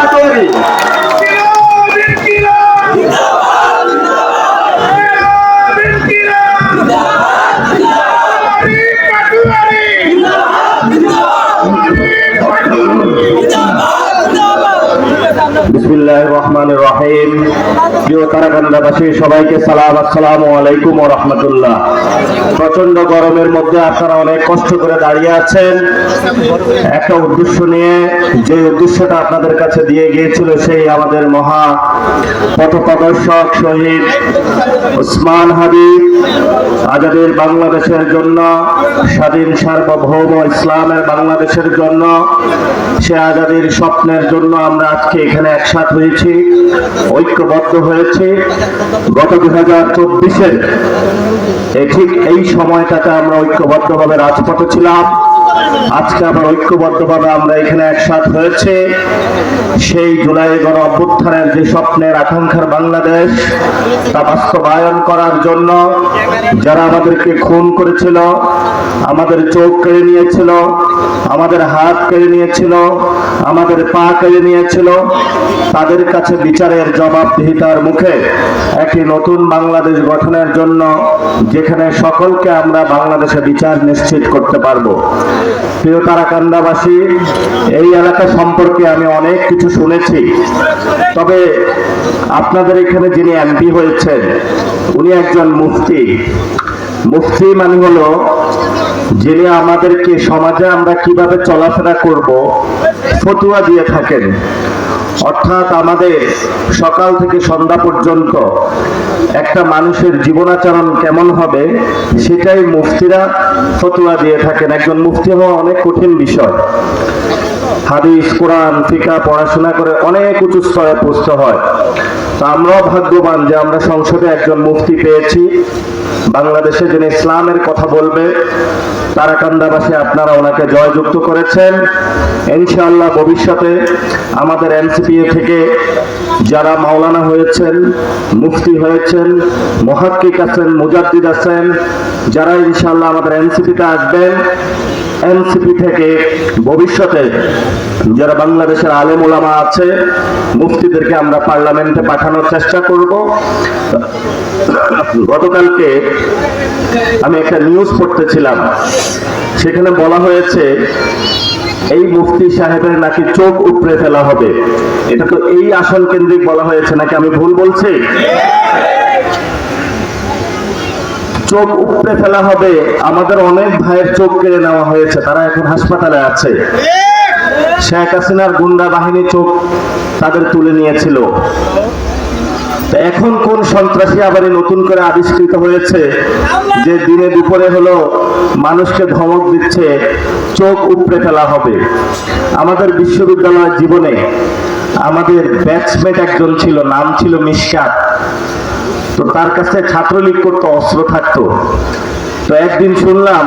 পাটোয়ারি। বিসমিল্লাহির রহমানির রহিম। প্রিয় তারাকান্দাবাসী সবাইকে সালাম, আসসালামু আলাইকুম ওয়া রাহমাতুল্লাহ। প্রচন্ড গরমের মধ্যে আপনারা অনেক কষ্ট করে দাঁড়িয়ে আছেন একটা উদ্দেশ্য নিয়ে, যে উদ্দেশ্যটা আপনাদের কাছে দিয়ে গিয়েছিল সেই আমাদের মহা পথপ্রদর্শক শহীদ ওসমান হাদি আজাদের বাংলাদেশের জন্য, স্বাধীন সার্বভৌম ইসলামের বাংলাদেশের জন্য, সে আজাদের স্বপ্নের জন্য আমরা আজকে এখানে একসাথ হয়েছি, ঐক্যবদ্ধ হয়েছি। গত 2024-এর ঠিক এই সময়টাতে আমরা ঐক্যবদ্ধভাবে রাজপথে ছিলাম। আজকে আবার ঐক্যবদ্ধভাবে আমরা এখানে একসাথ হয়েছে সেই জুলাই গণ অভ্যুত্থানের যে স্বপ্নের আকাঙ্ক্ষার বাংলাদেশ তা বাস্তবায়ন করার জন্য। যারা আমাদেরকে খুন করেছিল, আমাদের চোখ কেড়ে নিয়েছিল, আমাদের হাত কেড়ে নিয়েছিল, আমাদের পা কেড়ে নিয়েছিল, তাদের কাছে বিচারের জবাবদিহিতার মুখে একটি নতুন বাংলাদেশ গঠনের জন্য, যেখানে সকলকে আমরা বাংলাদেশে বিচার নিশ্চিত করতে পারবো। প্রিয় তারাকান্দাবাসী, এই এলাকা সম্পর্কে আমি অনেক কিছু শুনেছি, তবে আপনাদের এখানে যিনি এমপি হয়েছেন উনি একজন মুফতি। মুফতি মানে হলো যিনি আমাদেরকে সমাজে আমরা কিভাবে চলাফেরা করব ফতোয়া দিয়ে থাকেন। অর্থাৎ আমাদের সকাল থেকে সন্ধ্যা পর্যন্ত একটা মানুষের জীবনাচরণ কেমন হবে সেটাই মুফতিরা ফতোয়া দিয়ে থাকেন। একজন মুফতি হওয়া অনেক কঠিন বিষয়। হাদিস, কোরআন, ফিকহ পড়াশোনা করে অনেক উঁচু স্তরে পৌঁছতে হয়। তো আমরাও ভাগ্যবান যে আমরা সংসদে একজন মুফতি পেয়েছি বাংলাদেশে, যিনি ইসলামের কথা বলবে। তারাকান্দাবাসী আপনারা ওনাকে জয়যুক্ত করেছেন। ইনশাআল্লাহ ভবিষ্যতে আমাদের এনসিপিএ থেকে যারা মাওলানা হয়েছেন, মুফতি হয়েছেন, মুহাক্কিক আছেন, মুজাদ্দিদ আছেন, যারা ইনশাআল্লাহ আমাদের এনসিপিতে আসবেন, এনসিপি থেকে ভবিষ্যতে যারা বাংলাদেশের আলেম ওলামা আছে, মুফতিদেরকে আমরা পার্লামেন্টে পাঠানোর চেষ্টা করব। গতকালকে আমি একটা নিউজ পড়তেছিলাম, সেখানে বলা হয়েছে এই মুফতি সাহেবের নাকি চোখ উপড়ে ফেলা হবে। এটা তো এই আসন কেন্দ্রিক বলা হয়েছে নাকি? আমি ভুল বলছি? চোখ উপড়ে ফেলা হবে। আমাদের অনেক ভাইয়ের চোখ কেড়ে নেওয়া হয়েছে, তারা এখন হাসপাতালে আছে। শেখ হাসিনার গুন্ডা বাহিনী চোখ তাদের তুলে নিয়েছিল। এখন কোন সন্ত্রাসী আবার নতুন করে আবিষ্কৃত হয়েছে যে দিনে দুপুরে হলো মানুষকে ধমক দিচ্ছে চোখ উপড়ে ফেলা হবে। আমাদের বিশ্ববিদ্যালয় জীবনে আমাদের ব্যাচমেট একজন ছিল, নাম ছিল মিশকাত। তো তার কাছে ছাত্রলীগ করতো, অস্ত্র থাকতো। তো একদিন শুনলাম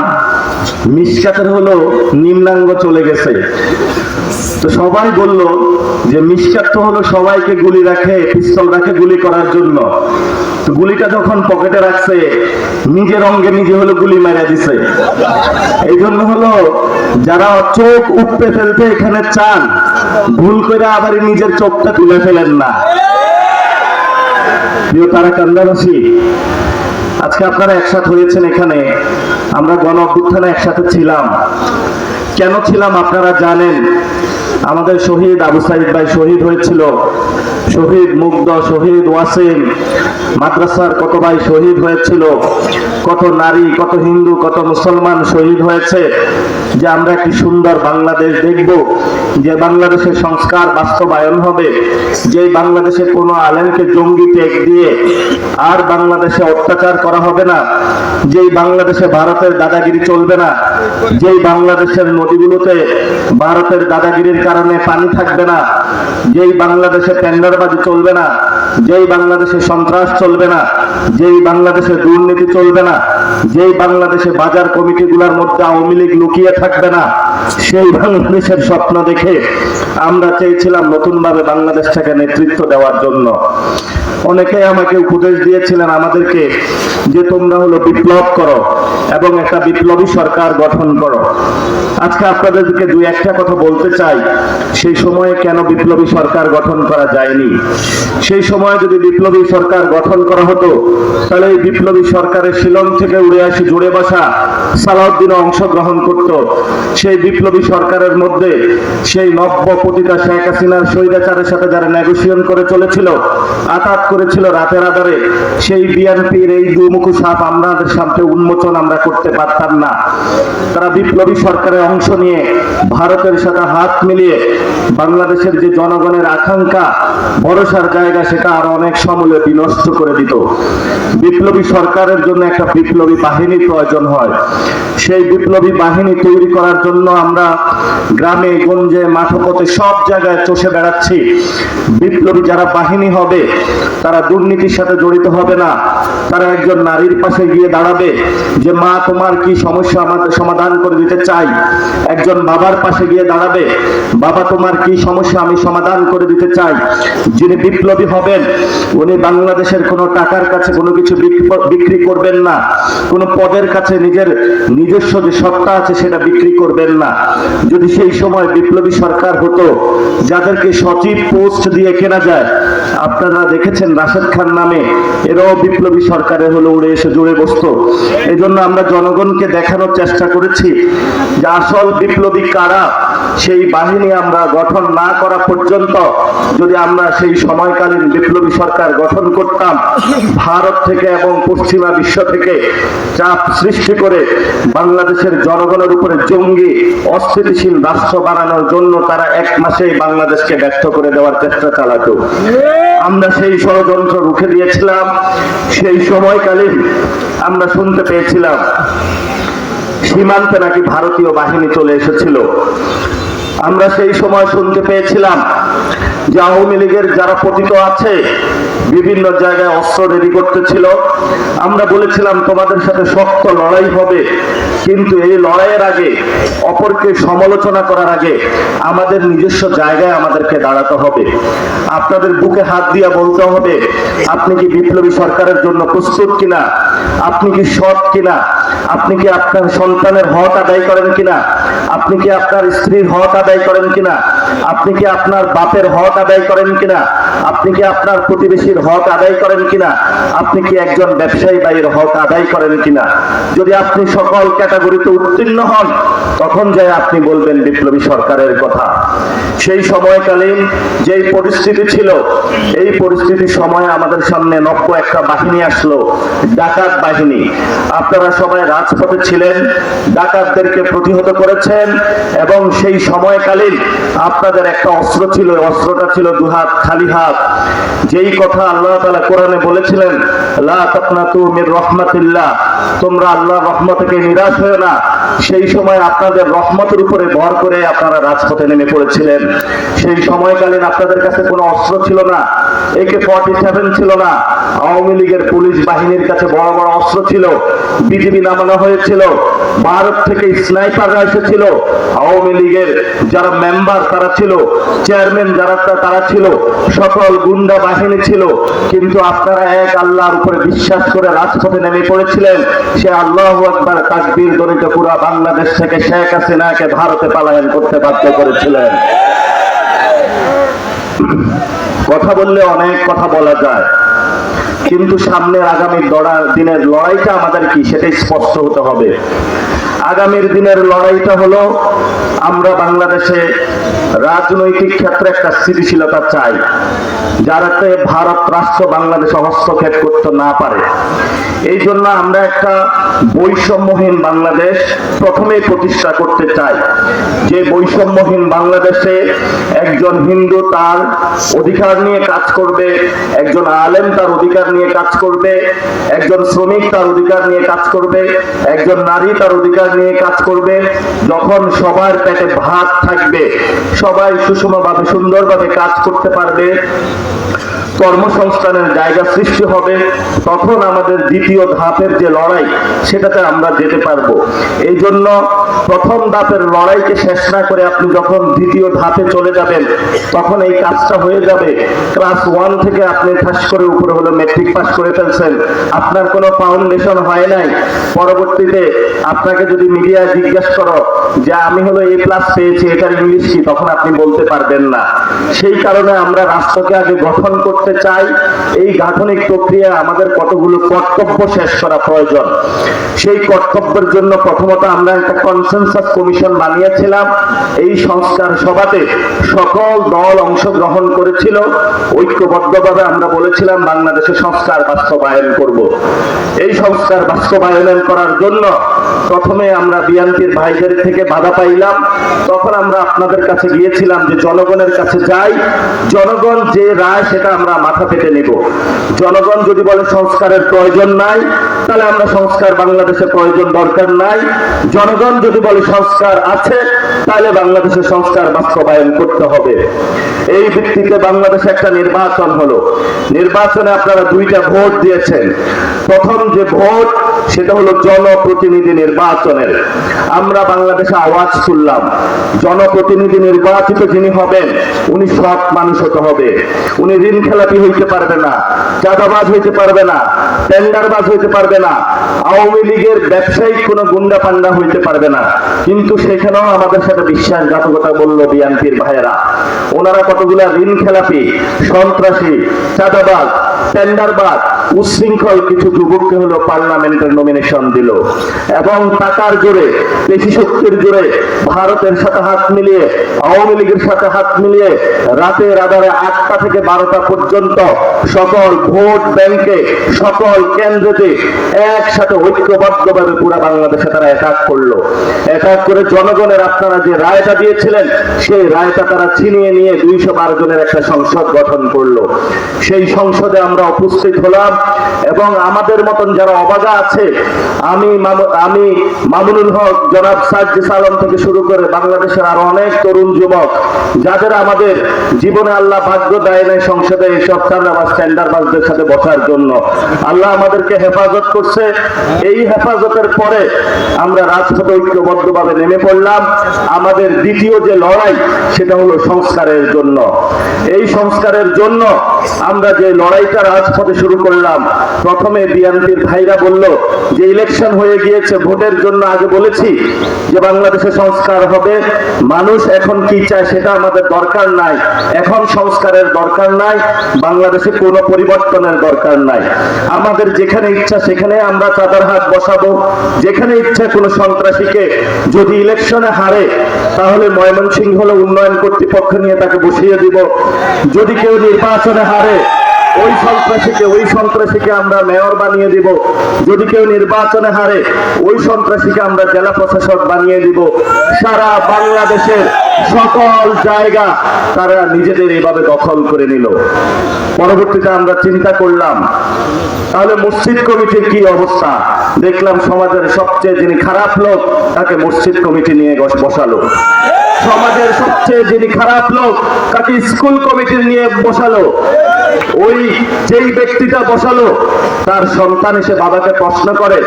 মিশকাতের হলো নিম্নাঙ্গ চলে গেছে। তো সবাই বলল যে মিশকাত তো হলো সবাইকে গুলি রাখে, পিস্তল রাখে গুলি করার জন্য। তো গুলিটা যখন পকেটে রাখছে, নিজের অঙ্গে নিজে হলো গুলি মেরে দিছে। এই জন্য হলো যারা চোখ উপড়ে ফেলতে এখানে চান, ভুল করে আবার নিজের চোখটা তুলে ফেলেন না। প্রিয় তারাকান্দাবাসী, আজকে আপনারা একসাথে হয়েছেন এখানে। আমরা গণ অভ্যুত্থানে একসাথে ছিলাম। কেন ছিলাম আপনারা জানেন। আমাদের শহীদ আবু সাইদ ভাই শহীদ হয়েছিল, শহীদ মুগ্ধ, শহীদ ওয়াসিম, মাদ্রাসার কত ভাই শহীদ হয়েছিল, কত নারী, কত হিন্দু, কত মুসলমান শহীদ হয়েছে, যে আমরা একটি সুন্দর বাংলাদেশ দেখব, যে বাংলাদেশের সংস্কার বাস্তবায়ন হবে, যে বাংলাদেশে কোনো আলেমকে জঙ্গি ট্যাগ দিয়ে আর বাংলাদেশে অত্যাচার করা হবে না, যেই বাংলাদেশে ভারতের দাদাগিরি চলবে না, যেই বাংলাদেশের নদীগুলোতে ভারতের দাদাগিরির কারণে পানি থাকবে না, যেই বাংলাদেশে টেন্ডারবাজি চলবে না, যেই বাংলাদেশে সন্ত্রাস চলবে না, যেই বাংলাদেশে দুর্নীতি চলবে না, যেই বাংলাদেশে বাজার কমিটিগুলোর মধ্যে আওয়ামী লীগ লুকিয়ে থাকবে না, সেই বাংলাদেশের স্বপ্ন দেখে আমরা চেয়েছিলাম নতুনভাবে বাংলাদেশটাকে নেতৃত্ব দেওয়ার জন্য। অনেকেই আমাকে উপদেশ দিয়েছিলেন আমাদেরকে যে তোমরা হলো বিপ্লব করো এবং একটা বিপ্লবী সরকার গঠন করো। আজকে আপনাদেরকে দুই একটা কথা বলতে চাই, সেই সময়ে কেন বিপ্লবী সরকার গঠন করা যায়নি। সেই সময় যদি বিপ্লবী সরকার গঠন করা হতো, তাহলে এই বিপ্লবী সরকারের শিলং থেকে উড়ে আসি জুড়ে বসা সালাউদ্দিন অংশগ্রহণ করত। সেই বিপ্লবী সরকারের মধ্যে সেই নব্য পতিতা শেখ হাসিনার স্বৈরাচারের সাথে যারা নেগোসিয়েশন করে চলেছিল, আঘাত করেছিল রাতের আধারে, সেই বিএনপির এই দুমুখো সাপ আমাদের সামনে উন্মোচন আমরা করতে পারতাম না। তারা বিপ্লবী সরকারের অংশ নিয়ে ভারতের সাথে হাত মিলিয়ে বাংলাদেশের যে জনগণের আকাঙ্ক্ষা ভরসার জায়গা সেটা আরো অনেক সমূলে বিনষ্ট করে দিত। বিপ্লবী সরকারের জন্য একটা বিপ্লবী বাহিনী প্রয়োজন হয়। সেই বিপ্লবী বাহিনী তৈরি করার জন্য আমরা গ্রামে গঞ্জে মাঠপথে সব জায়গায় চষে বেড়াচ্ছি। বিপ্লবী যারা বাহিনী হবে তারা দুর্নীতির সাথে জড়িত হবে না, তারা একজন নারীর পাশে গিয়ে দাঁড়াবে যে মা তোমার কি সমস্যা আমাদের সমাধান করে দিতে চাই। একজন বাবার পাশে গিয়ে দাঁড়াবে, বাবা তোমার কি সমস্যা আমি সমাধান করে দিতে চাই। যিনি বিপ্লবী হবেন উনি বাংলাদেশের কোনো টাকার কাছে কোনো কিছু বিক্রি করবেন না, কোনো পদের কাছে নিজস্ব যে সত্তা আছে সেটা বিক্রি করবেন না। যদি সেই সময় বিপ্লবী সরকার হতো যাদেরকে সচিব পোস্ট দিয়ে কেনা যায়, আপনারা দেখেছেন রাশেদ খান নামে এরাও বিপ্লবী সরকারের হলো উড়ে এসে জুড়ে বসতো। এই জন্য আমরা জনগণকে দেখানোর চেষ্টা করেছি যে আসল বিপ্লবী কারা। সেই বাহিনী আমরা গঠন না করা পর্যন্ত যদি আমরা সেই সময়কালীন বিপ্লবী সরকার গঠন করতাম, ভারত থেকে এবং পশ্চিমা বিশ্ব থেকে চাপ সৃষ্টি করে বাংলাদেশের জনগণের উপরে জঙ্গি অস্থিতিশীল রাষ্ট্র বানানোর জন্য তারা এক মাসেই বাংলাদেশকে ব্যর্থ করে দেওয়ার চেষ্টা চালাতো। আমরা সেই ষড়যন্ত্র রুখে দিয়েছিলাম। সেই সময়কালীন আমরা শুনতে পেয়েছিলাম সীমান্তে নাকি ভারতীয় বাহিনী চলে এসেছিল। আমরা সেই সময় শুনতে পেয়েছিলাম যে আওয়ামী লীগের যারা পতিত আছে বিভিন্ন জায়গায় অস্ত্র রেডি করতেছিল। আমরা বলেছিলাম তোমাদের সাথে শক্ত লড়াই হবে, কিন্তু এই লড়াইয়ের আগে অপরকে সমালোচনা করার আগে আমাদের নিজস্ব জায়গায় আমাদেরকে দাঁড়াতে হবে। আপনাদের বুকে হাত দিয়ে বলতে হবে আপনি কি বিপ্লবী সরকারের জন্য প্রস্তুত কিনা, আপনি কি সৎ কিনা, আপনি কি আপনার সন্তানের হক আদায় করেন কিনা, আপনি কি আপনার স্ত্রীর হক আদায় করেন কিনা, আপনি কি আপনার বাপের হক আদায় করেন কিনা, আপনি কি আপনার প্রতিবেশীর হক আদায় করেন কিনা, আপনি কি একজন ব্যবসায়ী ভাইয়ের হক আদায় করেন কিনা। যদি আপনি সকল ক্যাটাগরিতে উত্তীর্ণ হন তখন যাই আপনি বলবেন বিপ্লবী সরকারের কথা। সেই সময়কালীন যেই পরিস্থিতি ছিল, এই পরিস্থিতির সময় আমাদের সামনে নব্য একটা বাহিনী আসলো, ডাকাত বাহিনী। আপনারা সবাই রাজপথে ছিলেন, ডাকাতদেরকে প্রতিহত করেছেন এবং সেই সময়কালীন আপনাদের একটা অস্ত্র ছিল, অস্ত্রটা ছিল দুহাত খালি হাত। যেই কথা আল্লাহ তাআলা কোরআনে বলেছিলেন লা তাকনাতু মির রাহমাতিল্লাহ, তোমরা আল্লাহর রহমত থেকে নিরাশ হয়ো না, সেই সময় আপনাদের রহমতের উপরে ভর করে আপনারা রাজপথে নেমে পড়েছিলেন। সেই সময়কালীন আপনাদের কাছে কোনো অস্ত্র ছিল না, AK-47 ছিল না, আওয়ামী লীগের পুলিশ বাহিনীর কাছে বড় বড় অস্ত্র ছিল, বিজিবি নামানো হয়েছিল, ভারত থেকে স্নাইপাররা এসেছিল, আওয়ামী লীগের যারা মেম্বার তারা ছিল, চেয়ারম্যান যারা তারা ছিল, সকল গুন্ডা বাহিনী ছিল। কিন্তু আপনারা এক আল্লাহর উপরে বিশ্বাস করে রাজপথে নেমে পড়েছিলেন। সে আল্লাহু আকবার তাকবীর ধ্বনিতে পুরো বাংলাদেশ থেকে শেখ হাসিনাকে ভারতে পলায়ন করতে বাধ্য করেছিলেন। কথা বললে অনেক কথা বলা যায়, কিন্তু সামনের আগামী দিনের লড়াইটা আমাদের কি সেটাই স্পষ্ট হতে হবে। আগামীর দিনের লড়াইটা হলো আমরা বাংলাদেশে রাজনৈতিক ক্ষেত্রে একটা স্থিতিশীলতা চাই, যাতে ভারত রাষ্ট্র বাংলাদেশে হস্তক্ষেপ করতে না পারে। এই জন্য আমরা একটা বৈষম্যহীন বাংলাদেশ প্রথমেই প্রতিষ্ঠা করতে চাই। যে বৈষম্যহীন বাংলাদেশে একজন হিন্দু তার অধিকার নিয়ে কাজ করবে, একজন আলেম তার অধিকার নিয়ে কাজ করবে, একজন শ্রমিক তার অধিকার নিয়ে কাজ করবে, একজন নারী তার অধিকার নিয়ে কাজ করবে। যখন সবার পেটে ভাত থাকবে, সবাই সুষমভাবে সুন্দরভাবে কাজ করতে পারবে, কর্মসংস্থানের জায়গা সৃষ্টি হবে, তখন আমাদের দ্বিতীয় ধাপের যে লড়াই সেটাতে আমরা যেতে পারবো। এই জন্য প্রথম ধাপের লড়াইকে শেষ না করে আপনি যখন দ্বিতীয় ধাপে চলে যাবেন, তখন এই কাজটা হয়ে যাবে। ক্লাস 1 থেকে আপনি ঠাস করে উপরে হলো মেট্রিক পাস করে ফেলছেন, আপনার কোনো ফাউন্ডেশন হয় নাই। পরবর্তীতে আপনাকে যদি মিডিয়া জিজ্ঞাসা করো যে আমি হলো A+ পেয়েছি, এটার ইংলিশ কি, তখন আপনি বলতে পারবেন না। সেই কারণে আমরা রাষ্ট্রকে আগে গঠন করতে চাই। এই গাঠনিক প্রক্রিয়া আমাদের কতগুলো কর্তব্য শেষ করা প্রয়োজন। সেই কর্তব্যের জন্য প্রথমত আমরা একটা কনসেনসাস কমিশন বানিয়েছিলাম। এই সংস্কার সভাতে সকল দল অংশগ্রহণ করেছিল। ঐক্যবদ্ধভাবে আমরা বলেছিলাম বাংলাদেশে সংস্কার বাস্তবায়ন করব। এই সংস্কার বাস্তবায়ন করার জন্য প্রথমে আমরা বিএনপির ভাইদের থেকে বাধা পাইলাম। তখন আমরা আপনাদের কাছে গিয়েছিলাম যে জনগণের কাছে যাই, জনগণ যে রায় সেটা আমরা মাথা পেতে নেব। জনগণ যদি বলে সংস্কারের প্রয়োজন নাই, তাহলে আমরা সংস্কার বাংলাদেশে প্রয়োজন দরকার নাই। জনগণ যদি বলে সংস্কার আছে, তাহলে বাংলাদেশে সংস্কার বাস্তবায়ন করতে হবে। এই ভিত্তিতে বাংলাদেশে একটা নির্বাচন হলো। নির্বাচনে আপনারা 2টা ভোট দিয়েছেন। প্রথম যে ভোট সেটা হলো জনপ্রতিনিধি নির্বাচনের। আমরা বাংলাদেশে আওয়াজ তুললাম, জনপ্রতিনিধি নির্বাচিত যিনি হবেন উনি সৎ মানুষ হতে হবে। উনি ঋণ খেলাপি হইতে পারবে না, চাঁদাবাজ হইতে পারবে না, টেন্ডারবাজ হইতে পারবে না, আওয়ামী লীগের ব্যবসায়িক কোনো গুন্ডা পান্ডা হইতে পারবে না। কিন্তু সেখানেও আমাদের সাথে বিশ্বাসঘাতকতা বললো বিএনপির ভাইয়েরা। ওনারা কতগুলা ঋণ খেলাপি, সন্ত্রাসী, চাঁদাবাজ, টেন্ডারবাজ, উচ্ছৃঙ্খল কিছু যুবককে হলো পার্লামেন্টের নমিনেশন দিল এবং টাকার জোরে, পেশি শক্তির জোরে ভারতের সাথে হাত মিলিয়ে, আওয়ামী লীগের সাথে হাত মিলিয়ে রাতের আধারে 8টা থেকে 12টা পর্যন্ত সকল ভোট ব্যাংকে, সকল কেন্দ্রেতে একসাথে ঐক্যবদ্ধভাবে পুরো বাংলাদেশে তারা অ্যাটাক করলো। অ্যাটাক করে জনগণের আপনারা যে রায়টা দিয়েছিলেন সেই রায়টা তারা ছিনিয়ে নিয়ে 212 জনের একটা সংসদ গঠন করলো। সেই সংসদে আমরা উপস্থিত হলাম এবং আমাদের মতন যারা অবাগা আছে, আমি মামুনুল হক, জনাব সাজ্জিদ আলম থেকে শুরু করে বাংলাদেশের আরো অনেক তরুণ যুবক, যাদের আমাদের জীবনে আল্লাহ ভাগ্য দেয় নাই সংসদে এইসব চাঁদাবাজ টেন্ডারবাজদের সাথে বসার জন্য, আল্লাহ আমাদেরকে হেফাজত করছে। এই হেফাজতের পরে আমরা রাজপথে ঐক্যবদ্ধভাবে নেমে পড়লাম। আমাদের দ্বিতীয় যে লড়াই সেটা হলো সংস্কারের জন্য। এই সংস্কারের জন্য আমরা যে লড়াইটা রাজপথে শুরু করলাম, প্রথমে বিএনপির ভাইরা বলল যে ইলেকশন হয়ে গিয়েছে, ভোটের জন্য আগে বলেছি যে বাংলাদেশে সংস্কার হবে। মানুষ এখন কি চায় সেটা আমাদের দরকার নাই, এখন সংস্কারের দরকার নাই, বাংলাদেশে কোনো পরিবর্তনের দরকার নাই। আমাদের যেখানে ইচ্ছা সেখানে আমরা চাঁদার হাত বসাবো, যেখানে ইচ্ছা কোনো সন্ত্রাসীকে যদি ইলেকশনে হারে তাহলে ময়মনসিংহ হলো উন্নয়ন কর্তৃপক্ষ নিয়ে তাকে বসিয়ে দিব। যদি কেউ নির্বাচনে হারে ওই সন্ত্রাসীকে আমরা মেয়র বানিয়ে দিব। যদি কেউ নির্বাচনে হারে ওই সন্ত্রাসীকে আমরা জেলা প্রশাসক বানিয়ে দিব। সারা বাংলাদেশের সকল জায়গা তারা নিজেদের এইভাবে দখল করে নিল। পরবর্তীতে আমরা চিন্তা করলাম তাহলে মসজিদ কমিটির কি অবস্থা। দেখলাম সমাজের সবচেয়ে যিনি খারাপ লোক তাকে মসজিদ কমিটি নিয়ে বসালো। সমাজের সবচেয়ে যিনি খারাপ লোক তাকে স্কুল কমিটি নিয়ে বসালো। ওই যেই ব্যক্তিটা বসালো তার সন্তান এসে বাবাকে প্রশ্ন করে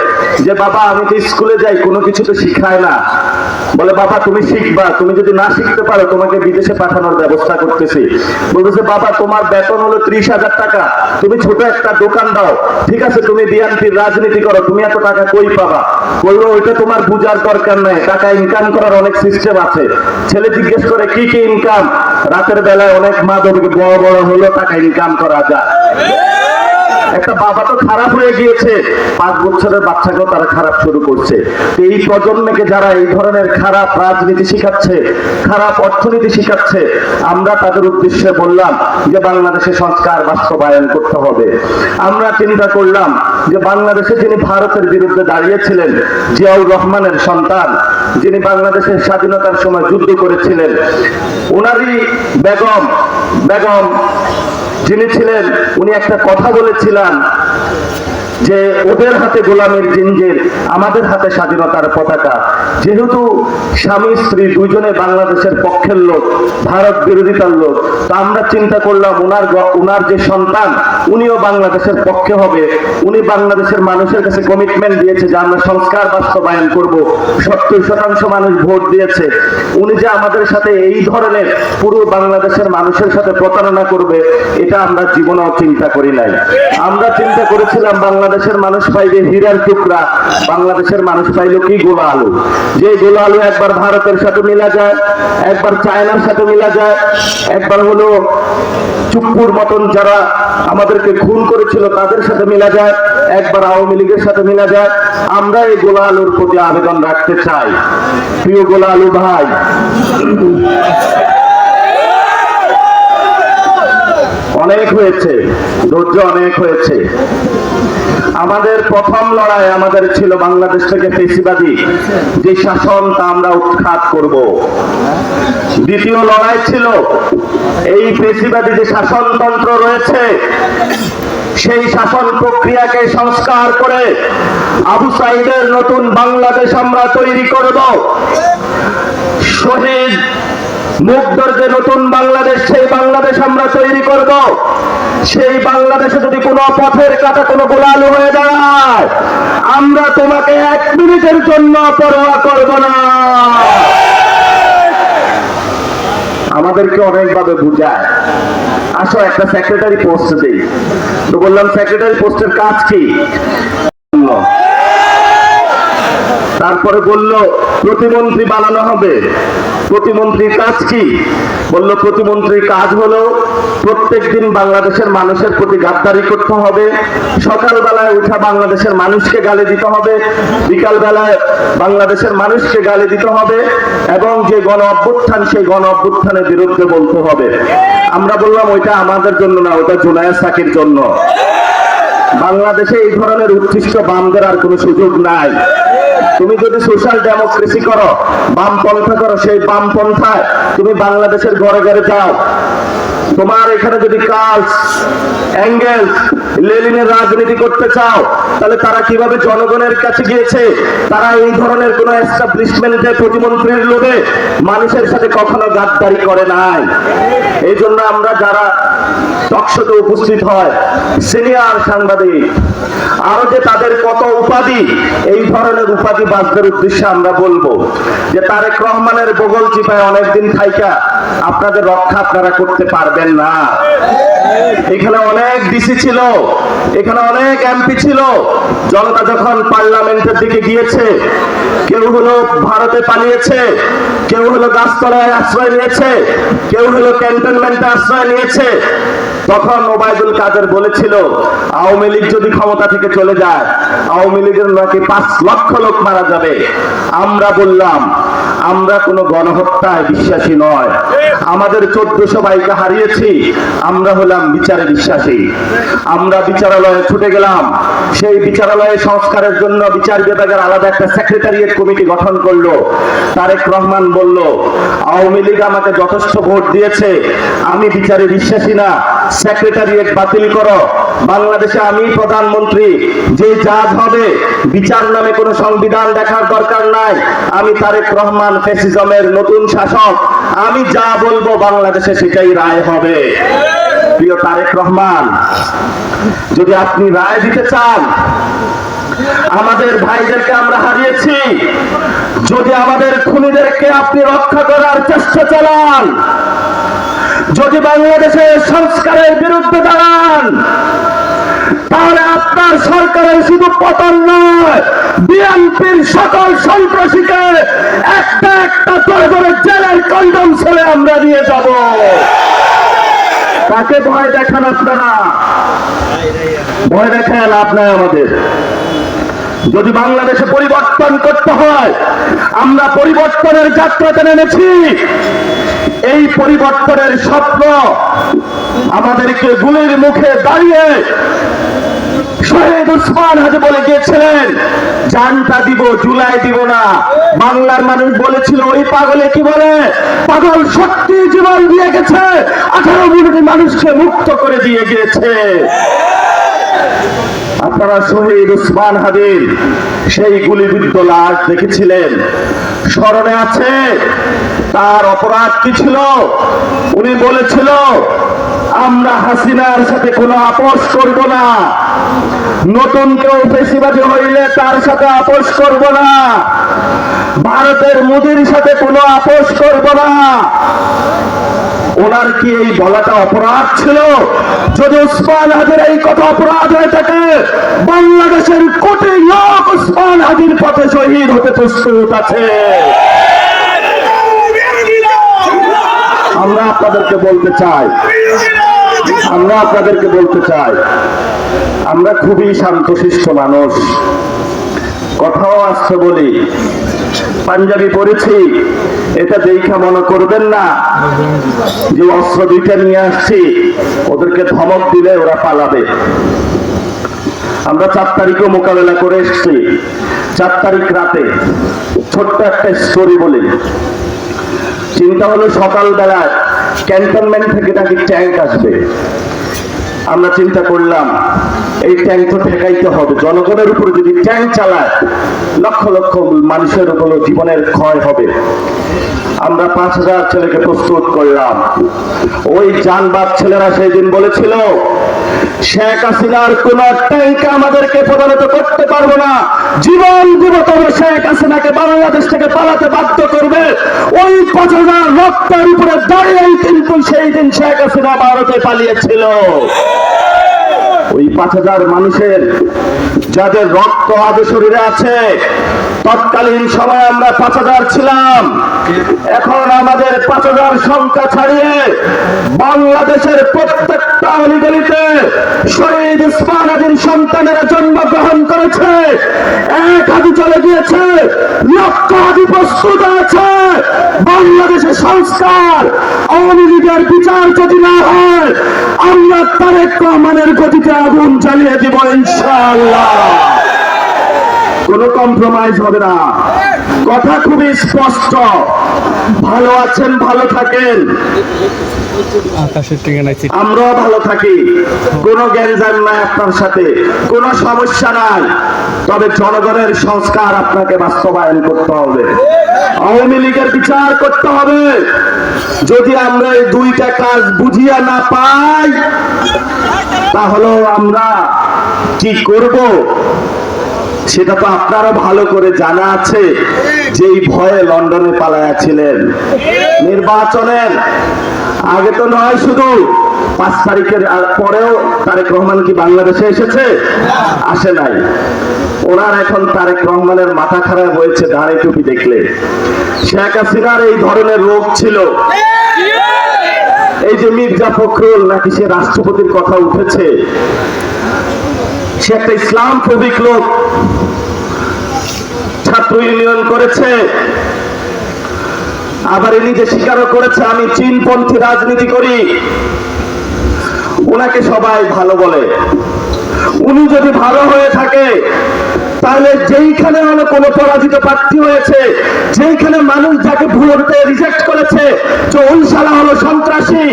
যে বাবা আমি তো স্কুলে যাই, কোনো কিছু তো শিখায় না। বলে বাবা তুমি শিখবা, তুমি যদি না শিখতে পারো তোমাকে বিদেশে পাঠানোর ব্যবস্থা করতেছি। বলতেছে বাবা তোমার বেতন হলো 30,000 টাকা, তুমি ছোট একটা দোকান দাও, ঠিক আছে তুমি বিএনপির রাজনীতি করো, তুমি এত টাকা কই পাবা। বললো ওইটা তোমার বুঝার দরকার নাই, টাকা ইনকাম করার অনেক সিস্টেম আছে। ছেলে জিজ্ঞেস করে কি কি ইনকাম, রাতের বেলায় অনেক মাদক বড় বড় হলো টাকা ইনকাম করা যায়। একটা বাবা তো খারাপ হয়ে গিয়েছে, 5 বছরের বাচ্চাকেও তারা খারাপ শুরু করছে। এই প্রজন্মকে যারা এই ধরনের খারাপ রাজনীতি শিখাচ্ছে, খারাপ অর্থনীতি শিখাচ্ছে, আমরা তাদের উদ্দেশ্যে বললাম যে বাংলাদেশে সংস্কার বাস্তবায়ন করতে হবে। আমরা চিন্তা করলাম যে বাংলাদেশে যিনি ভারতের বিরুদ্ধে দাঁড়িয়েছিলেন, জিয়াউর রহমানের সন্তান, যিনি বাংলাদেশের স্বাধীনতার সময় যুদ্ধ করেছিলেন, ওনারই বেগম যিনি ছিলেন, উনি একটা কথা বলেছিলেন যে ওদের হাতে গোলামের জিঞ্জির, আমাদের হাতে স্বাধীনতার পতাকা। যেহেতু স্বামী স্ত্রী দুজনে বাংলাদেশের পক্ষের লোক, ভারত বিরোধিতার লোক, তা আমরা চিন্তা করলাম উনার যে সন্তান উনিও বাংলাদেশের পক্ষে হবে। উনি বাংলাদেশের মানুষের কাছে কমিটমেন্ট দিয়েছে যে আমরা সংস্কার বাস্তবায়ন করব। 70% মানুষ ভোট দিয়েছে। উনি যে আমাদের সাথে এই ধরনের পুরো বাংলাদেশের মানুষের সাথে প্রতারণা করবে, এটা আমরা জীবনেও চিন্তা করি নাই। আমরা চিন্তা করেছিলাম বাংলাদেশের মানুষ পাইবে হীরার টুকরা, বাংলাদেশের মানুষ পাইল কি গোলা আলু। যে গোলা আলু একবার ভারতের সাথে মিলা যায়, একবার চায়নার সাথে মিলা যায়, একবার হলো চুপ্পুর মতন যারা আমাদেরকে খুন করেছিল তাদের সাথে মিলা যায়, একবার আওয়ামী লীগের সাথে মিলা যায়। আমরা এই গোলা আলুর প্রতি আবেদন রাখতে চাই, প্রিয় গোলা আলু ভাই, অনেক হয়েছে, ধৈর্য অনেক হয়েছে। আমাদের প্রথম লড়াই আমাদের ছিল বাংলাদেশ থেকে ফেসিবাদী যে শাসন, তা আমরা উৎখাত করব। দ্বিতীয় লড়াই ছিল এই ফেসিবাদী যে শাসনতন্ত্র রয়েছে সেই শাসন প্রক্রিয়াকে সংস্কার করে আবু সাইদের নতুন বাংলাদেশ আমরা তৈরি করব। শহীদ মুগ্ধর যে নতুন বাংলাদেশ, সেই বাংলাদেশ আমরা তৈরি করব। সেই বাংলাদেশে যদি কোনো পথের কাটা কোনো গোলালু হয়ে দাঁড়ায়, আমরা তোমাকে 1 মিনিটের জন্য পরোয়া করব না। আমাদেরকে অনেকভাবে বুঝায়, আসো একটা সেক্রেটারি পোস্ট দেই। তো বললাম সেক্রেটারি পোস্টের কাজ কি? তারপরে বলল প্রতিমন্ত্রী বানানো হবে। প্রতিমন্ত্রীর কাজ কি? বলল প্রতিমন্ত্রীর কাজ হলো প্রত্যেকদিন বাংলাদেশের মানুষের প্রতি গাদ্দারি করতে হবে। সকালবেলায় উঠা বাংলাদেশের মানুষকে গালি দিতে হবে, বিকাল বেলায় বাংলাদেশের মানুষকে গালি দিতে হবে, এবং যে গণ অভ্যুত্থান সেই গণ অভ্যুত্থানের বিরুদ্ধে বলতে হবে। আমরা বললাম ওইটা আমাদের জন্য না, ওটা জুনায়েদ সাকির জন্য। বাংলাদেশে এই ধরনের উৎকৃষ্ট বামদের আর কোনো সুযোগ নাই। তুমি যদি সোশ্যাল ডেমোক্রেসি করো, বামপন্থা করো, সেই বামপন্থায় তুমি বাংলাদেশের ঘরে ঘরে যাও। তোমার এখানে যদি কার্লস, এঙ্গেলস, লেনিনের রাজনীতি করতে চাও, তাহলে তারা কিভাবে জনগণের কাছে গিয়েছে? তারা এই ধরনের কোন এস্টাবলিশমেন্টে প্রতিমন্ত্রীর লোভে মানুষের সাথে কখনো গাদ্দারি করে নাই। এই জন্য আমরা যারা টকশোতে উপস্থিত হয়, সিনিয়র সাংবাদিক, আরো যে তাদের কত উপাধি, এই ধরনের উপাধি বাসদের উদ্দেশ্যে আমরা বলবো যে তারেক রহমানের বগল চিপায় অনেকদিন থাইকা আপনাদের রক্ষা আপনারা করতে পারবেন না। এখানে অনেক ডিসি ছিল, এখানে অনেক এমপি ছিল। জনতা যখন পার্লামেন্টের দিকে গিয়েছে, কেউ হলো ভারতে পালিয়েছে, কেউ হলো গাছতলায় আশ্রয় নিয়েছে, কেউ হলো ক্যান্টনমেন্টে আশ্রয় নিয়েছে, তখন ওবায়দুল কাদের বলেছিল আওয়ামী লীগ যদি ক্ষমতা থেকে চলে যায়, আওয়ামী লীগের নাকি 5 লক্ষ লোক মারা যাবে। আমরা বললাম আমরা কোনো গণহত্যায় বিশ্বাসী নয়। আমাদের 1400 ভাইকে হারিয়েছি, আমরা হলাম বিচারে বিশ্বাসী। আমরা বিচারালয়ে ছুটে গেলাম। সেই বিচারালয়ে সংস্কারের জন্য বিচার বিভাগের আলাদা একটা সেক্রেটারিয়েট কমিটি গঠন করলো। তারেক রহমান বলল আওয়ামী লীগ আমাকে যথেষ্ট ভোট দিয়েছে, আমি বিচারে বিশ্বাসী না, সেক্রেটারিয়েট বাতিল করো। বাংলাদেশে আমি প্রধানমন্ত্রী, যে জাজ হবে, বিচার নামে কোনো সংবিধান দেখার দরকার নাই। আমি তারেক রহমান ফ্যাসিজমের নতুন শাসক, আমি যা বলবো বাংলাদেশে সেটাই রায় হবে। প্রিয় তারেক রহমান, যদি আপনি রায় দিতে চান, আমাদের ভাইদেরকে আমরা হারিয়েছি, যদি আমাদের খুনিদেরকে আপনি রক্ষা করার চেষ্টা চালান, যদি বাংলাদেশের সংস্কারের বিরুদ্ধে দাঁড়ান, তাহলে আপনার সরকারের শুধু পতন নয়, বিএনপির সকল সন্ত্রাসীকে একটা একটা করে করে জেলের কন্ডম ছেড়ে আমরা নিয়ে যাব। তাকে ভয় দেখান আপনারা, ভয় দেখায় লাভ নাই আমাদের। যদি বাংলাদেশে পরিবর্তন করতে হয়, আমরা পরিবর্তনের যাত্রাতে নেমেছি। এই পরিবর্তনের স্বপ্ন আমাদেরকে গুলির মুখে দাঁড়িয়ে শহীদ উসমান হাজি বলে গিয়েছিলেন, জানটা দিব জুলাই দিব না। বাংলার মানুষ বলেছিল ওই পাগলে কি বলে, পাগল সত্যি জীবন দিয়ে গেছে, 18 কোটি মানুষকে মুক্ত করে দিয়ে গিয়েছে। আপনারা শহীদ ওসমান হাদির সেই গুলিবিদ্ধ লাশ দেখেছিলেন, স্মরণে আছে? তার অপরাধ কি ছিল? উনি বলেছিল, আমরা হাসিনার সাথে কোনো আপোষ করব না, নতুন কেউ ফেসিবাদী হইলে তার সাথে আপোষ করব না, ভারতের মোদির সাথে কোনো আপোষ করব না। ওনার কি এই বলাটা অপরাধ ছিল? যদি ওসমান হাদির এই কথা অপরাধ হয়ে থাকে, বাংলাদেশের কোটি লোক ওসমান হাদির পথে শহীদ হতে প্রস্তুত আছে। আমরা আপনাদেরকে বলতে চাই, আমরা খুবই শান্তশিষ্ট মানুষ, কথাও আসতে বলি। পাঞ্জাবি পরেছি, এটা দেখা মনে করবেন না যে অস্ত্র দুইটা নিয়ে আসছি, ওদেরকে ধমক দিলে ওরা পালাবে। আমরা 4 তারিখও মোকাবেলা করে এসছি। 4 তারিখ রাতে ছোট্ট একটা স্টোরি বলি। চিন্তা হলো সকালবেলায় ক্যান্টনমেন্ট থেকে নাকি ট্যাঙ্ক আসবে। আমরা চিন্তা করলাম এই ট্যাঙ্ক তো ঠেকাইতে হবে, জনগণের উপরে যদি ট্যাঙ্ক চালায় লক্ষ লক্ষ মানুষের উপর জীবনের ক্ষয় হবে। আমরা 5000 ছেলেকে প্রস্তুত করলাম। ওই জানবাদ ছেলেরা সেই দিন বলেছিল, শেখ হাসিনার কোন ট্যাঙ্ক আমাদেরকে প্রদানত করতে পারবো না, জীবন দিব তবে শেখ হাসিনাকে বাংলাদেশ থেকে পালাতে বাধ্য করবে। ওই 5000 রক্তের উপরে দাঁড়িয়েই কিন্তু সেই দিন শেখ হাসিনা ভারতে পালিয়েছিল। ওই 5000 মানুষের যাদের রক্ত আজ শরীরে আছে, তৎকালীন সময় আমরা 5000 ছিলাম, এখন আমাদের 5000 সংখ্যা ছাড়িয়ে বাংলাদেশের প্রত্যেকটা অলিগলিতে শহীদ ওসমান হাদির সন্তানেরা জন্মগ্রহণ করেছে। 1 হাদি চলে গিয়েছে, লক্ষ হাদি প্রস্তুত আছে। বাংলাদেশের সংস্কার, আওয়ামী লীগের বিচার যদি না হয়, আমরা তারেক রহমানের গতিতে আগুন জ্বালিয়ে দিব ইনশাআল্লাহ। কোনো কম্প্রোমাইজ হবে না, কথা খুবই স্পষ্ট। ভালো আছেন, ভালো থাকেন, আমরাও ভালো থাকি, কোনো গ্যাঞ্জাম নাই আপনার সাথে, কোনো সমস্যা নাই। তবে জনগণের সংস্কার আপনাকে বাস্তবায়ন করতে হবে, আওয়ামী লীগের বিচার করতে হবে। যদি আমরা এই 2টা কাজ বুঝিয়া না পাই, তাহলে আমরা কি করব সেটা তো আপনারা ভালো করে জানা আছে। যেই ভয়ে লন্ডনে পালায়া ছিলেন, নির্বাচনের আগে তো নয়, শুধু 5 তারিখের পরেও তারেক রহমান কি বাংলাদেশে এসেছে? আসে নাই। ওনার এখন তারেক রহমানের মাথা খারাপ হয়েছে দাঁড়ে টুপি দেখলে। শেখ হাসিনার এই ধরনের রোগ ছিল। এই যে মির্জা ফখরুল নাকি সে রাষ্ট্রপতির কথা উঠেছে, সে একটা ইসলাম ফোবিক লোক, ছাত্র ইউনিয়ন করেছে, আবার নিজে স্বীকারও করেছে আমি চীনপন্থী রাজনীতি করি। ওনাকে সবাই ভালো বলে। উনি যদি ভালো হয়ে থাকে, তাহলে যেইখানে হলো কোনো পরাজিত প্রার্থী হয়েছে, যেইখানে মানুষ যাকে ভোটে রিজেক্ট করেছে যে ওই শালা হলো সন্ত্রাসী,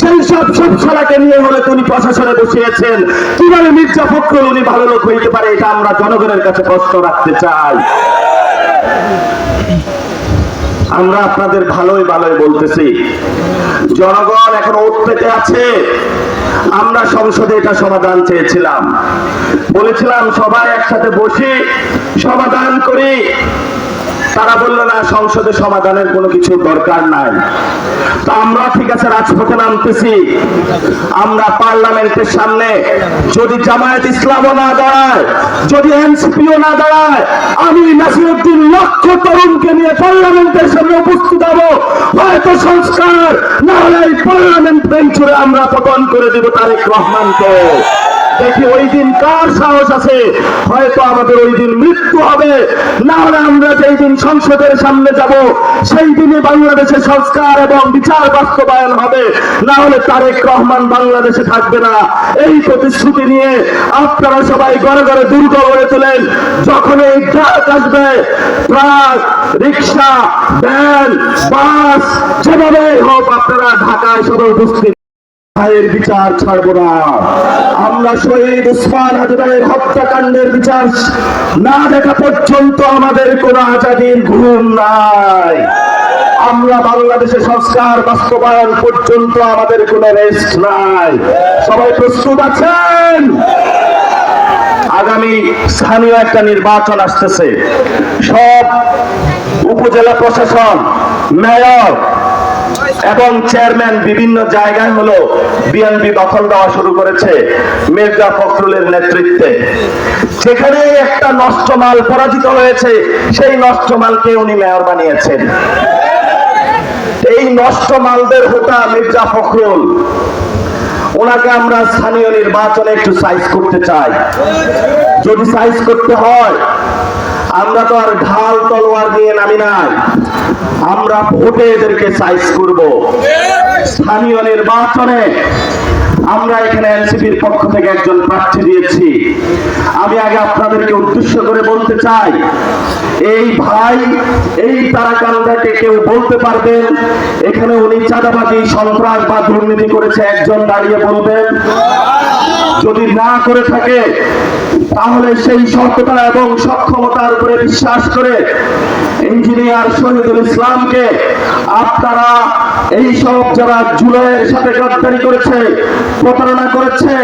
সেই সব শালাকে নিয়ে হলে উনি প্রশাসনে বসিয়েছেন। কিভাবে মির্জা ফখরুল উনি ভালো লোক হইতে পারে? এটা আমরা জনগণের কাছে প্রশ্ন রাখতে চাই। আমরা আপনাদের ভালোই বলতেছি, জনগণ এখন ওঠ পেতে আছে। আমরা সংসদে এটা সমাধান চেয়েছিলাম, বলেছিলাম সবাই একসাথে বসে সমাধান করি। তারা বলল না, সংসদে সমাধানের কোনো কিছু দরকার নাই। তো আমরা ঠিক আছে রাজপথে নামতেছি। আমরা পার্লামেন্টের সামনে যদি জামায়াত ইসলামও না দাঁড়ায়, যদি এনসিপিও না দাঁড়ায়, আমি নাসিরউদ্দিন লক্ষ তরুণকে নিয়ে পার্লামেন্টের সামনে উপস্থিত হব। হয়তো সংস্কার না হলে এই পার্লামেন্ট ভেঙে আমরা পতন করে দেব তারেক রহমানকে। দেখি ওই দিন কার সাহস আছে। হয়তো আমাদের ওই দিন মৃত্যু হবে, না হলে আমরা যেই দিন সংসদের সামনে যাব সেই দিনে বাংলাদেশের সংস্কার এবং বিচার বাস্তবায়ন হবে, না হলে তারেক রহমান বাংলাদেশে থাকবে না। এই প্রতিশ্রুতি নিয়ে আপনারা সবাই ঘরে ঘরে দুর্গ গড়ে তোলেন। যখন এই ট্রাক আসবে, ট্রাক, রিক্সা, ভ্যান, বাস, যেভাবে হোক আপনারা ঢাকায় সবাই উপস্থিত ভাইয়ের বিচার ছাড়বো না। আমরা শহীদ ওসমান হাদি ভাইয়ের হত্যাকাণ্ডের বিচার না দেখা পর্যন্ত আমাদের কোনো আজাদির ঘুম নাই। আমরা বাংলাদেশে সংস্কার বাস্তবায়ন পর্যন্ত আমাদের কোনো রেস্ট নাই। সবাই প্রস্তুত আছেন? আগামী স্থানীয় একটা নির্বাচন আসতেছে। সব উপজেলা প্রশাসন, মেয়র এবং চেয়ারম্যান বিভিন্ন জায়গায় হলো বিএনপি দখল দেওয়া শুরু করেছে মির্জা ফখরুলের নেতৃত্বে। যেখানে একটা নষ্ট মাল পরাজিত হয়েছে, সেই নষ্ট মালকে উনি মেয়র বানিয়েছেন। এই নষ্ট মালদের হোতা মির্জা ফখরুল, ওনাকে আমরা স্থানীয় নির্বাচনে একটু সাইজ করতে চাই। যদি সাইজ করতে হয়, আমরা তো আর ঢাল তলোয়ার নিয়ে নামি নাই, আমরা ভোটে এদেরকে সাইজ করব। স্থানীয় নির্বাচনে আমরা এখানে এনসিপির পক্ষ থেকে একজন প্রার্থী দিয়েছি। আমি আগে আপনাদেরকে উদ্দেশ্য করে বলতে চাই, এই ভাই এই তারাকান্দাকে কেউ বলতে পারবেন এখানে উনি চাঁদাবাজি, সন্ত্রাস বা দুর্নীতি করেছে? একজন দাঁড়িয়ে বলবেন? যদি না করে থাকে তাহলে সেই সততা এবং সক্ষমতার উপরে বিশ্বাস করে ইঞ্জিনিয়ার শহীদুল ইসলামকে আপনারা এই সব যারা জুলাইয়ের সাথে গাদ্দারি করেছে, প্রতারণা করেছে,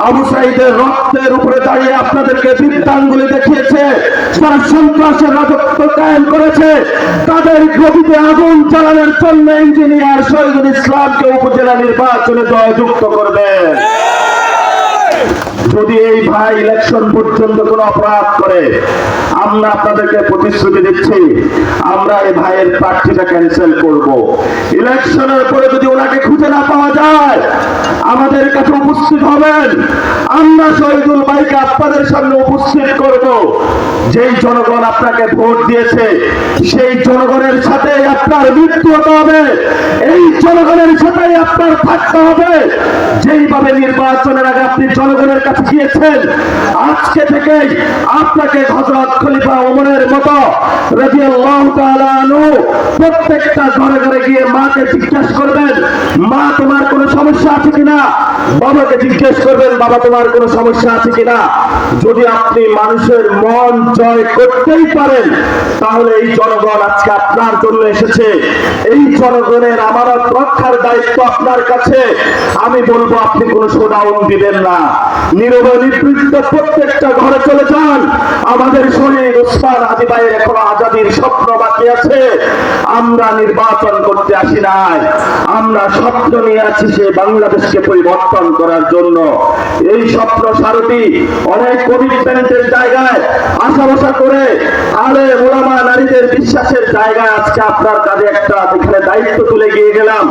আবু সাঈদের রক্তের উপরে দাঁড়িয়ে আপনাদেরকে বৃদ্ধাঙ্গুলি দেখিয়েছে, যারা সন্ত্রাসের রাজত্ব কায়েম করেছে, তাদের গতিতে আগুন জ্বালানোর জন্য ইঞ্জিনিয়ার শহীদুল ইসলামকে উপজেলা নির্বাচনে জয়যুক্ত করবেন। যদি এই ভাই ইলেকশন পর্যন্ত কোন অপরাধ করে, আমরা আপনাদেরকে প্রতিশ্রুতি দিচ্ছি, আমরা এই ভাইয়ের প্রার্থীটা ক্যান্সেল করব। ইলেকশনের পরে যদি ওনাকে খুঁজে না পাওয়া যায়, আমাদের কাছে উপস্থিত হবেন। আমরা শহীদুল ভাইকে আপনাদের সামনে উপস্থিত করব। যেই জনগণ আপনাকে ভোট দিয়েছে, সেই জনগণের সাথে আপনার মৃত্যু হতে হবে, এই জনগণের সাথে আপনার থাকতে হবে। যেইভাবে নির্বাচনের আগে আপনি জনগণের কাছে গিয়েছেন, আজকে থেকে আপনাকে হযরত খলিফা ওমরের মতো রাদিয়াল্লাহু তাআলা আনহু প্রত্যেকটা ঘরে ঘরে গিয়ে মাকে জিজ্ঞেস করবেন, মা তোমার কোনো সমস্যা আছে কিনা? বাবাকে জিজ্ঞেস করবেন, বাবা তোমার কোনো সমস্যা আছে কিনা? যদি আপনি মানুষের মন জয় করতেই পারেন, তাহলে এই জনগণ আজকে আপনার জন্য এসেছে। এই জনগণের আমানত রক্ষার দায়িত্ব আপনার কাছে। আমি বলবো আপনি কোনো শোডাউন দিবেন না, নীরবে নিবৃত্ত প্রত্যেকটা ঘরে চলে যান। আমাদের শহীদ ওসমান হাদি ভাইয়ের এখনো আজাদির স্বপ্ন বাকি আছে। আমরা নির্বাচন করতে আসি নাই, আমরা স্বপ্ন নিয়ে আছি সে বাংলাদেশকে পরিবর্তন করার জন্য। এই স্বপ্ন সারথি অনেক কমিটমেন্টের জায়গায় আশা ভরসা করে আলেম ওলামা নারীদের বিশ্বাসের জায়গায় আজকে আপনার কাছে একটা এখানে দায়িত্ব তুলে গিয়ে গেলাম।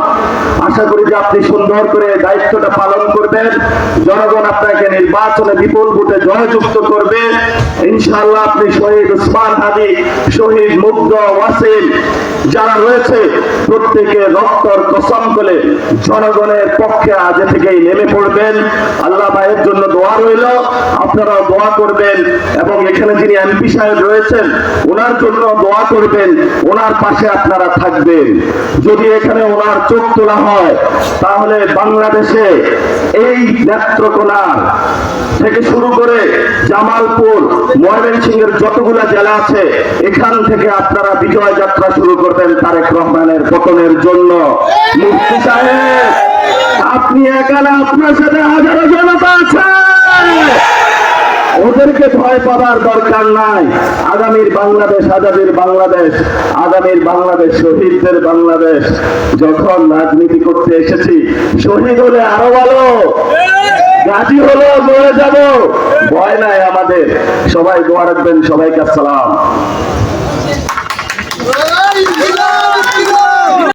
আশা করি যে আপনি সুন্দর করে দায়িত্বটা পালন করবেন। জনগণ আপনাকে নির্বাচনে বিপুল ভোটে জয়যুক্ত করবে ইনশাআল্লাহ। আপনি শহীদ ওসমান হাদি, শহীদ মুগ্ধ, ওয়াসিম যারা রয়েছে প্রত্যেকে রক্তর কসম করে জনগণের পক্ষে আজ থেকেই নেমে পড়বেন। আল্লাহ ভাইয়ের জন্য দোয়া রইল, আপনারাও দোয়া করবেন এবং এখানে যিনি এমপি সাহেব রয়েছেন ওনার জন্য দোয়া করবেন, ওনার পাশে আপনারা থাকবেন। যদি এখানে ওনার চোখ তোলা হয়, তাহলে বাংলাদেশে এই নেত্রকোনা থেকে শুরু করে জামালপুর, ময়মনসিংহের যতগুলা জেলা আছে, এখান থেকে আপনারা বিজয় যাত্রা শুরু করবেন তারেক রহমানের পতনের জন্য। মুফতি সাহেব আপনি একা না, আপনার সাথে হাজারো জনতা আছে, ওদেরকে ভয় পাবার দরকার নাই। আগামীর বাংলাদেশ আজাদের বাংলাদেশ, আগামীর বাংলাদেশ শহীদদের বাংলাদেশ। যখন রাজনীতি করতে এসেছি, শহীদ হলে আরো ভালো, গাজী হলো মরে যাব, ভয় নাই আমাদের। সবাই দোয়া রাখবেন। সবাইকে আসসালাম।